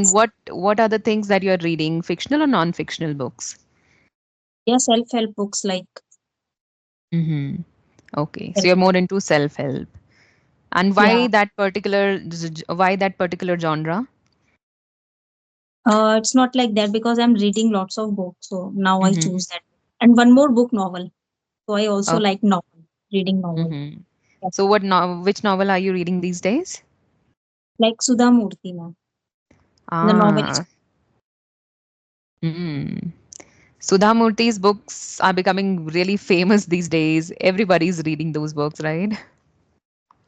What are the things that you're reading? Fictional or non-fictional books? Yeah, self-help books like Mm-hmm. Okay, so self. you're more into self-help. And Yeah. why that particular genre? It's not like that because I'm reading lots of books, so now I Mm-hmm. choose that. And one more book, novel. So I also Okay. like novel, reading novel. Mm-hmm. Yeah. So which novel are you reading these days? Like Sudha Murthy, ma'am. The novelist. Ah. Mm. Sudha Murthy's books are becoming really famous these days. Everybody's reading those books, right?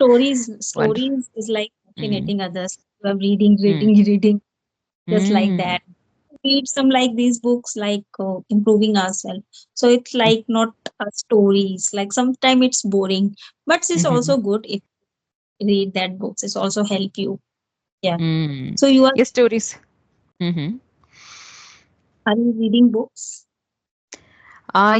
Wonderful. Stories is like Mm. fascinating others. You are reading, Mm. reading, just like Mm. that. Read some like these books, like improving ourselves. So it's like not stories. Like sometimes it's boring, but it's Mm-hmm. also good if you read that books. It's also help you. Yeah. Mm. So you Yes, stories. Mm-hmm. are you reading books?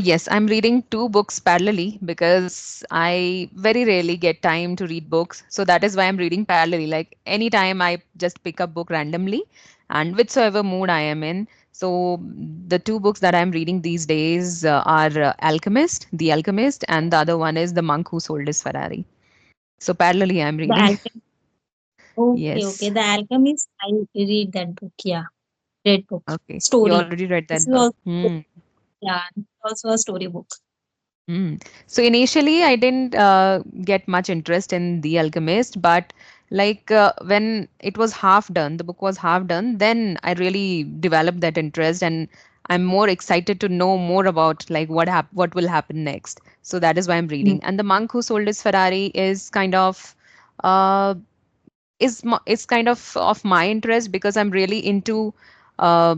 Yes, I'm reading two books parallelly because I very rarely get time to read books. So that is why I'm reading parallelly. Like anytime I just pick up book randomly and whichsoever mood I am in. So the two books that I'm reading these days are The Alchemist, and the other one is The Monk Who Sold His Ferrari. So parallelly I'm The reading. Alchemist. Okay, okay. Yes. The Alchemist. I read that book. Yeah, great book. Okay. You Story. already read This that is book. also yeah, also a story book. So initially, I didn't get much interest in The Alchemist, but when it was half done, the book was half done, then I really developed that interest, and I'm more excited to know more about like what will happen next. So that is why I'm Mm. reading. And The Monk Who Sold His Ferrari uh, is kind of my interest because I'm really into uh,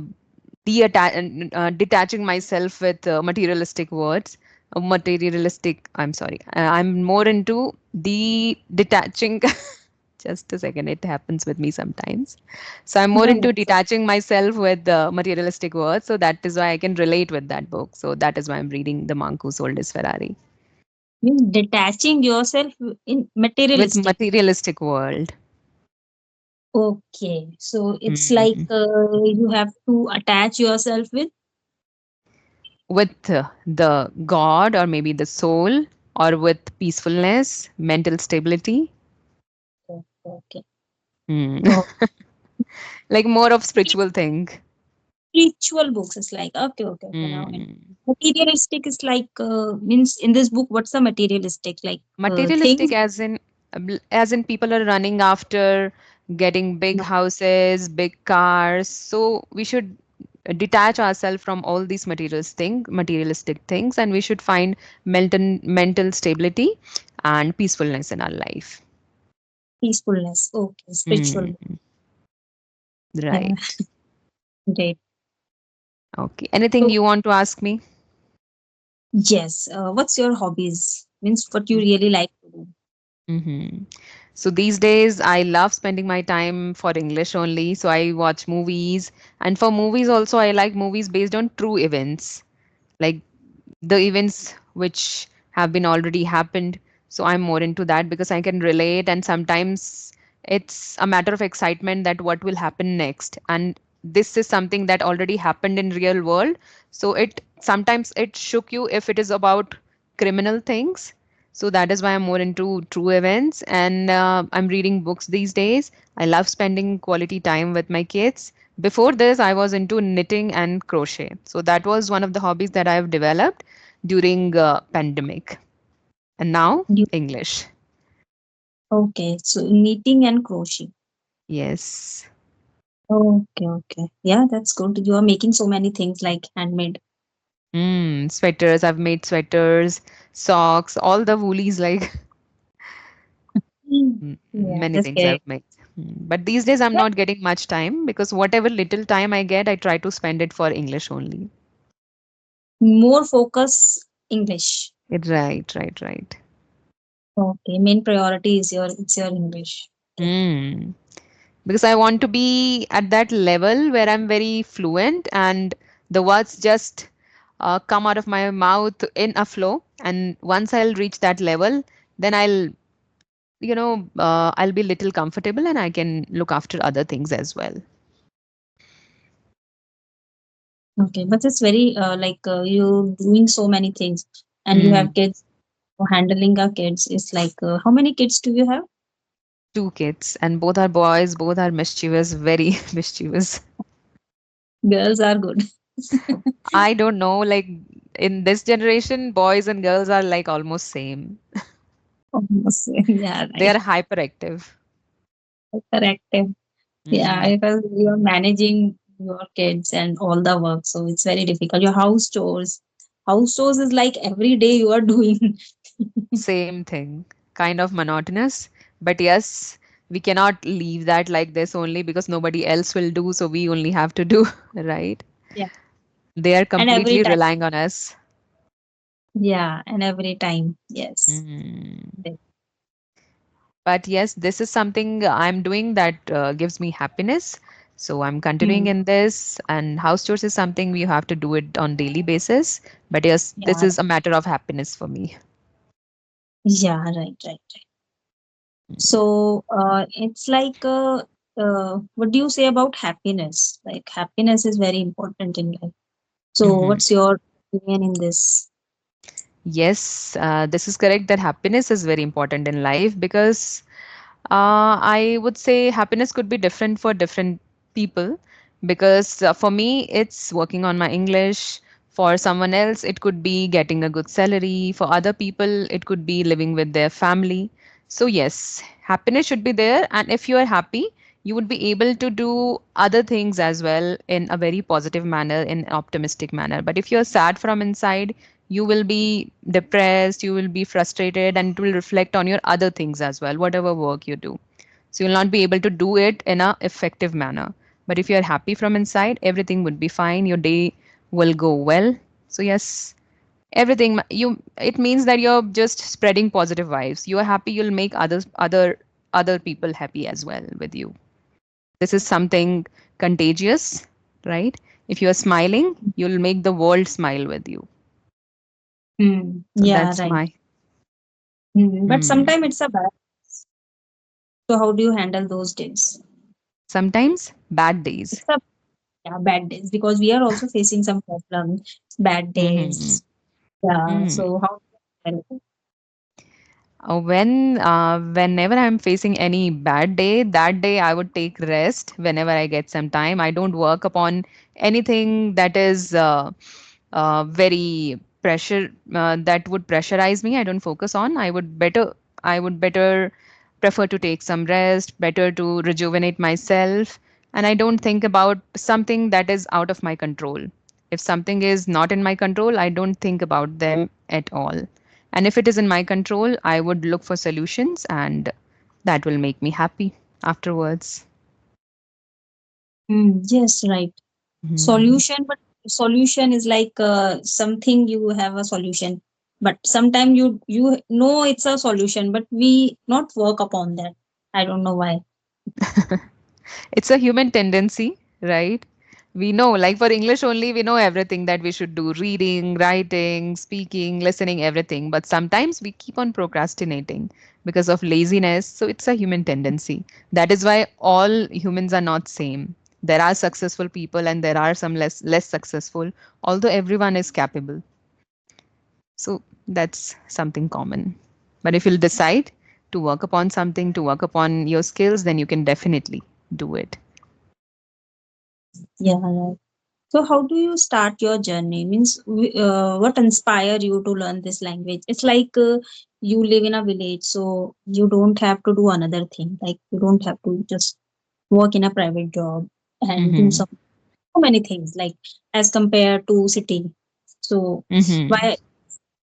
detaching myself with materialistic words. Materialistic. I'm sorry. I'm more into the detaching. Just a second. It happens with me sometimes. So I'm more No, into no. detaching myself with materialistic words. So that is why I can relate with that book. So that is why I'm reading The Monk Who Sold His Ferrari Means detaching yourself in with materialistic. materialistic world. Okay, so it's like Hmm. you have to attach yourself with. With the God or maybe the soul or with peacefulness, mental stability. Okay, okay. Hmm. Oh, Like more of spiritual thing. spiritual books is like okay, okay, okay. Now Hmm. materialistic is like means in this book. What's the materialistic like things? Materialistic as in people are running after getting big No, houses, big cars. So we should detach ourselves from all these materialistic things, and we should find mental stability and peacefulness in our life. peacefulness. Okay, spiritual book. Hmm. Yeah, Right. great. Okay. Anything So you want to ask me? yes, what's your hobbies? Means what you really like to do. Mm-hmm. So these days, I love spending my time for English only. So I watch movies. And for movies also, I like movies based on true events, like the events which have been already happened. So I'm more into that because I can relate. And sometimes it's a matter of excitement that what will happen next. And this is something that already happened in real world. So it sometimes it shook you if it is about criminal things. So that is why I'm more into true events, and I'm reading books these days. I love spending quality time with my kids. Before this, I was into knitting and crochet. So that was one of the hobbies that I've developed during pandemic. And now You, English. okay, so knitting and crochet. Yes. Okay, okay. Yeah, that's good. You are making so many things like handmade. Sweaters. I've made sweaters, socks, all the woolies like Yeah, many that's things great. I've made. But these days I'm Yeah, not getting much time because whatever little time I get, I try to spend it for English only. more focus English. Right, right, right. Okay, main priority is your English. Okay. Hmm. Because I want to be at that level where I'm very fluent and the words just come out of my mouth in a flow. And once I'll reach that level, then I'll be little comfortable and I can look after other things as well. Okay, but it's very you doing so many things, and you have Mm, kids. Handling our kids is like how many kids do you have? two kids, and both are boys, both are mischievous, very mischievous. Girls are good. I don't know, like in this generation, boys and girls are like almost same. Almost, yeah, They right. are hyperactive. Correct. Yeah, Mm, because you're managing your kids and all the work, so it's very difficult. Your house chores. House chores is like every day you are doing. same thing, kind of monotonous, but yes, we cannot leave that like this only because nobody else will do, so we only have to do, right? Yeah. They are And every completely time. relying on us. Yeah, and every time. Yes. Mm. But yes, this is something I'm doing that gives me happiness. So I'm continuing Hmm. in this, and house chores is something we have to do it on daily basis. But yes, this Yeah. is a matter of happiness for me. Yeah, right, right. So it's like, what do you say about happiness? Like, happiness is very important in life. So, Mhm. what's your opinion in this? Yes, this is correct that happiness is very important in life because I would say happiness could be different for different people because for me, it's working on my English. For someone else, it could be getting a good salary. For other people, it could be living with their family. So, yes, happiness should be there. And if you are happy, you would be able to do other things as well in a very positive manner, in an optimistic manner. But if you're sad from inside, you will be depressed, you will be frustrated, and it will reflect on your other things as well, whatever work you do. So you'll not be able to do it in a effective manner. But if you're happy from inside, everything would be fine. Your day will go well. So yes, everything you it means that you're just spreading positive vibes. You are happy, you'll make other people happy as well with you. This is something contagious, right? If you are smiling, you'll make the world smile with you. Hmm. So Yeah, that's right. my Hmm. But hmm. sometimes it's a bad. So, how do you handle those days? Sometimes bad days. It's a yeah, bad days because we are also facing some problems, bad Hmm. days. Yeah. Hmm. So, how do you handle it? Whenever I'm facing any bad day, that day I would take rest whenever I get some time. I don't work upon anything that is very pressure that would pressurize me. I don't focus on. I would better prefer to take some rest, better to rejuvenate myself, and I don't think about something that is out of my control. If something is not in my control, I don't think about them at all. And if it is in my control, I would look for solutions, and that will make me happy afterwards. Hmm. Yes, right. Mhm. Solution, but solution is like something you have a solution, but sometimes you know it's a solution, but we not work upon that. I don't know why. It's a human tendency, right? We know, like for English only, we know everything that we should do reading, writing, speaking, listening, everything. But sometimes we keep on procrastinating because of laziness. So it's a human tendency. That is why all humans are not same. There are successful people and there are some less successful, although everyone is capable. So that's something common. But if you'll decide to work upon something, to work upon your skills, then you can definitely do it. Yeah, right. So how do you start your journey? Means what inspire you to learn this language? It's like you live in a village, so you don't have to do another thing. Like you don't have to just work in a private job and do Mm-hmm. some so many things like as compared to city. So Mm-hmm. why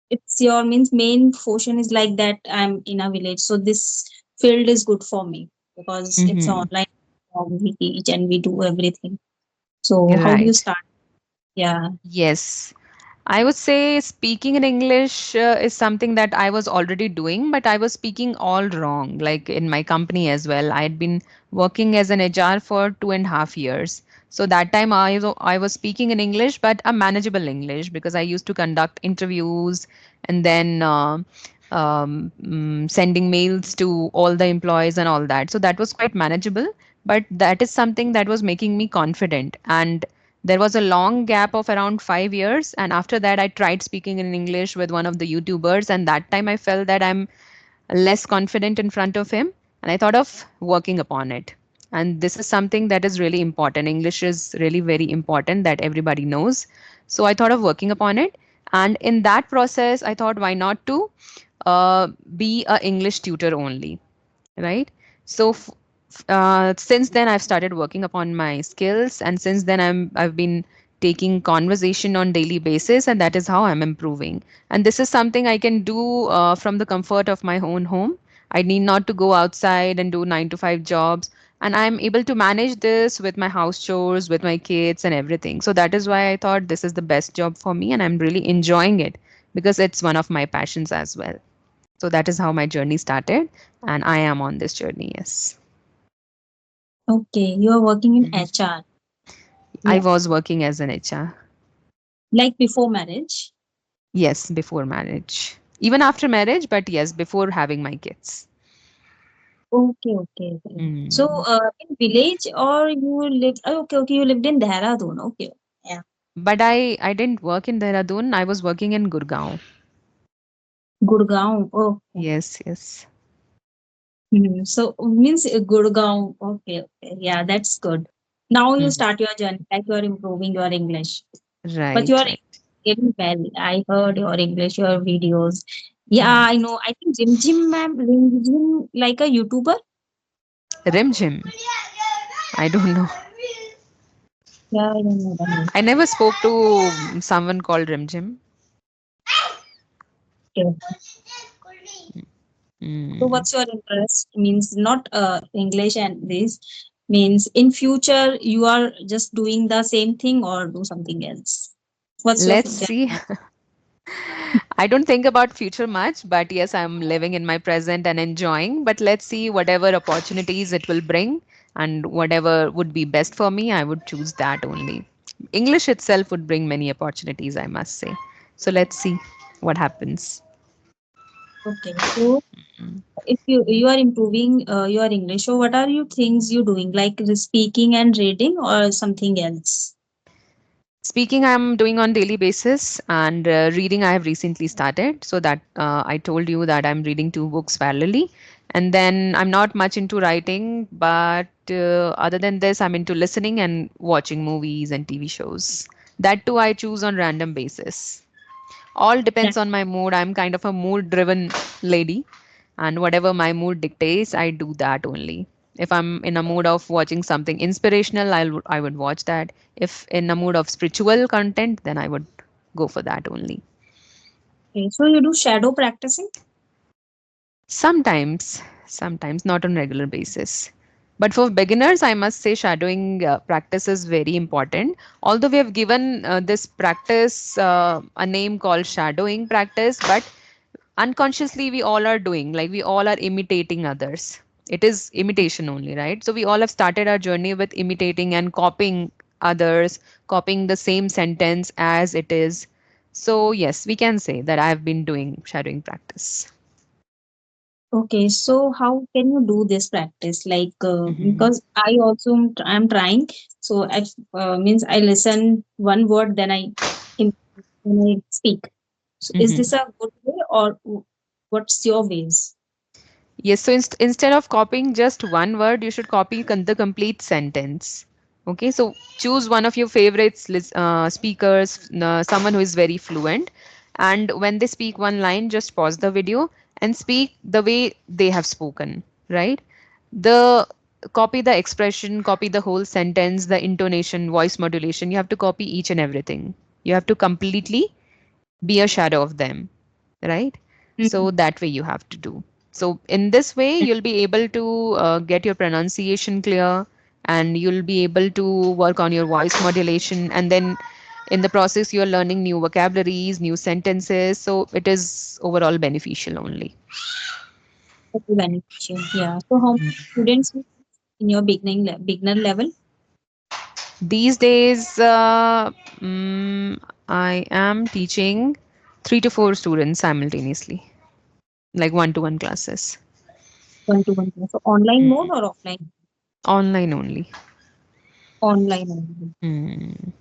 it's your means main portion is like that I'm in a village, so this field is good for me because it's Mm-hmm. online. We teach and we do everything. So how do you Right. start? Yeah. Yes. I would say speaking in English is something that I was already doing, but I was speaking all wrong, like in my company as well. I had been working as an HR for 2.5 years. So that time I was speaking in English, but a manageable English because I used to conduct interviews and then sending mails to all the employees and all that. So that was quite manageable, but that is something that was making me confident. And There was a long gap of around 5 years, and after that, I tried speaking in English with one of the YouTubers, and that time I felt that I'm less confident in front of him, and I thought of working upon it. And this is something that is really important. English is really very important that everybody knows. So I thought of working upon it, and in that process, I thought, why not to be a English tutor only, right? So since then I've started working upon my skills, and since then I've been taking conversation on daily basis, and that is how I'm improving. And this is something I can do from the comfort of my own home. I need not to go outside and do 9 to 5 jobs, and I'm able to manage this with my house chores, with my kids and everything. So that is why I thought this is the best job for me, and I'm really enjoying it because it's one of my passions as well. So that is how my journey started, and I am on this journey. Yes. Okay, you are working in Mhm. HR. I Yeah, was working as an HR. like before marriage. Yes, before marriage. Even after marriage, but yes, before having my kids. Okay, okay, okay. So, Mm. in village or you live? Okay, okay, you lived in Dehradun. Okay, yeah, But I didn't work in Dehradun. I was working in Gurgaon. Gurgaon. Okay. Yes, yes. So means Gurgaon. Okay, okay, yeah, that's good. Now you Mhm. start your journey, like you are improving your English, but you Right, are right. getting well. I heard your English, your videos. Yeah, Mhm. I know. I think Jim Jim ma'am, Jim Jim, like a YouTuber. Rim Jim. I don't know. Yeah, I don't know the name. I never spoke to someone called Rim Jim. Okay. So Mm. what's your interest? Means not English and this means in future you are just doing the same thing or do something else. What's your Let's future see. plan? I don't think about future much, but yes, I'm living in my present and enjoying. But let's see whatever opportunities it will bring and whatever would be best for me, I would choose that only. English itself would bring many opportunities, I must say. So let's see what happens. Okay, so if you are improving your English, so what are you things you doing like the speaking and reading or something else? Speaking, I'm doing on daily basis, and reading I have recently started. So that I told you that I'm reading 2 books parallelly, and then I'm not much into writing, but other than this, I'm into listening and watching movies and TV shows. That too, I choose on random basis. All Yeah. depends on my mood. I'm kind of a mood driven lady, and whatever my mood dictates, I do that only. If I'm in a mood of watching something inspirational, I would watch that. If in a mood of spiritual content, then I would go for that only. Okay, so you do shadow practicing? Sometimes not on regular basis. But for beginners, I must say shadowing practice is very important. Although we have given this practice a name called shadowing practice, but unconsciously we all are doing, like we all are imitating others. It is imitation only, right? So we all have started our journey with imitating and copying others, copying the same sentence as it is. So yes, we can say that I have been doing shadowing practice. Okay, so how can you do this practice? Like, Hmm. because I also am trying. So I means I listen one word, then im- when I speak. So is this Hmm. a good way or what's your ways? Yes, so instead of copying just one word, you should copy the complete sentence. Okay, so choose one of your favorites speakers, someone who is very fluent, and when they speak one line, just pause the video and speak the way they have spoken, right? The Copy the expression, copy the whole sentence, the intonation, voice modulation. You have to copy each and everything. You have to completely be a shadow of them, right? So Mhm. that way you have to do. So in this way you'll be able to get your pronunciation clear, and you'll be able to work on your voice modulation, and then in the process you're learning new vocabularies, new sentences, so it is overall beneficial only. Okay, beneficial. Yeah. So how many students you teach in your beginner level? These days I am teaching 3 to 4 students simultaneously, like one-to-one classes. One to one class. So online mode Mm. or offline? Online only. Online only. Mm.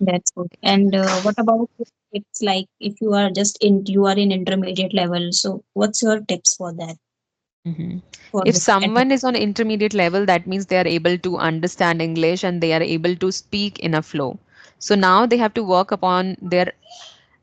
That's good. And what about if it's like if you are just in you are in intermediate level? So what's your tips for that Mhm. for If this? someone is on intermediate level, that means they are able to understand English and they are able to speak in a flow. So now they have to work upon their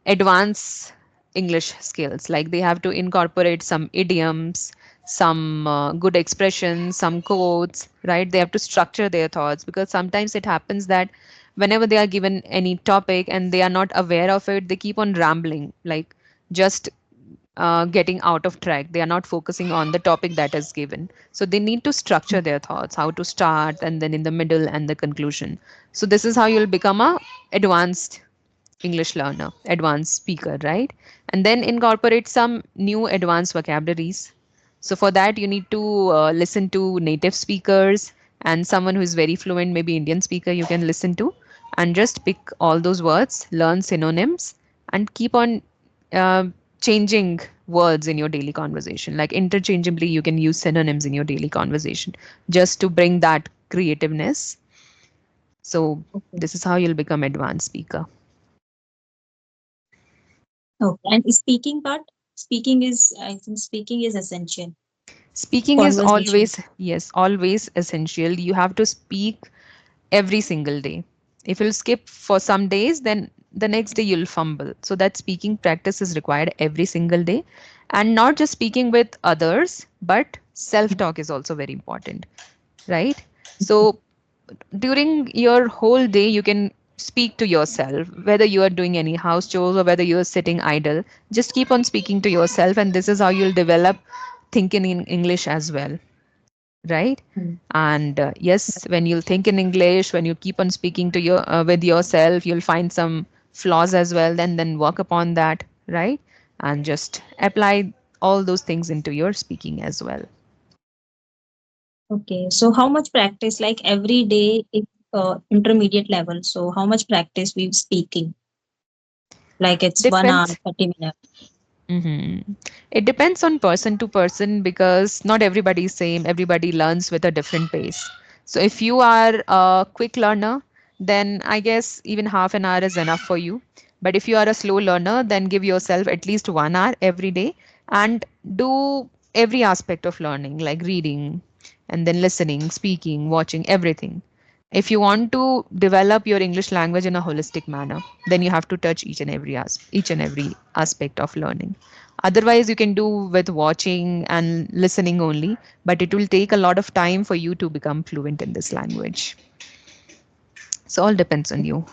advanced English skills. Like they have to incorporate some idioms, some good expressions, some quotes, right? They have to structure their thoughts because sometimes it happens that whenever they are given any topic and they are not aware of it, they keep on rambling, like just getting out of track. They are not focusing on the topic that is given. So they need to structure their thoughts, how to start, and then in the middle and the conclusion. So this is how you'll become a advanced English learner, advanced speaker, right? And then incorporate some new advanced vocabularies. So for that, you need to listen to native speakers and someone who is very fluent, maybe Indian speaker, you can listen to and just pick all those words, learn synonyms, and keep on uh, changing words in your daily conversation. Like interchangeably, you can use synonyms in your daily conversation just to bring that creativeness. So Okay. this is how you'll become advanced speaker. Okay. And speaking part, speaking is I think speaking is essential. Speaking is Conversation. always, yes, always essential. You have to speak every single day. If you'll skip for some days, then the next day you'll fumble. So that speaking practice is required every single day. And not just speaking with others, but self talk is also very important, right? So during your whole day, you can speak to yourself, whether you are doing any house chores or whether you are sitting idle. Just keep on speaking to yourself, and this is how you'll develop thinking in English as well, right? Mm. And yes, when you think in English, when you keep on speaking to your with yourself, you'll find some flaws as well, then work upon that, right? And just apply all those things into your speaking as well. Okay. So how much practice? Like every day, if intermediate level. So how much practice we speaking? Like it's 1 hour, Depends. 30 minutes. Mm-hmm. It depends on person to person because not everybody is same. Everybody learns with a different pace. So if you are a quick learner, then I guess even half an hour is enough for you. But if you are a slow learner, then give yourself at least 1 hour every day and do every aspect of learning, like reading and then listening, speaking, watching, everything. If you want to develop your English language in a holistic manner, then you have to touch each and every aspect of learning. Otherwise, you can do with watching and listening only, but it will take a lot of time for you to become fluent in this language. So all depends on you.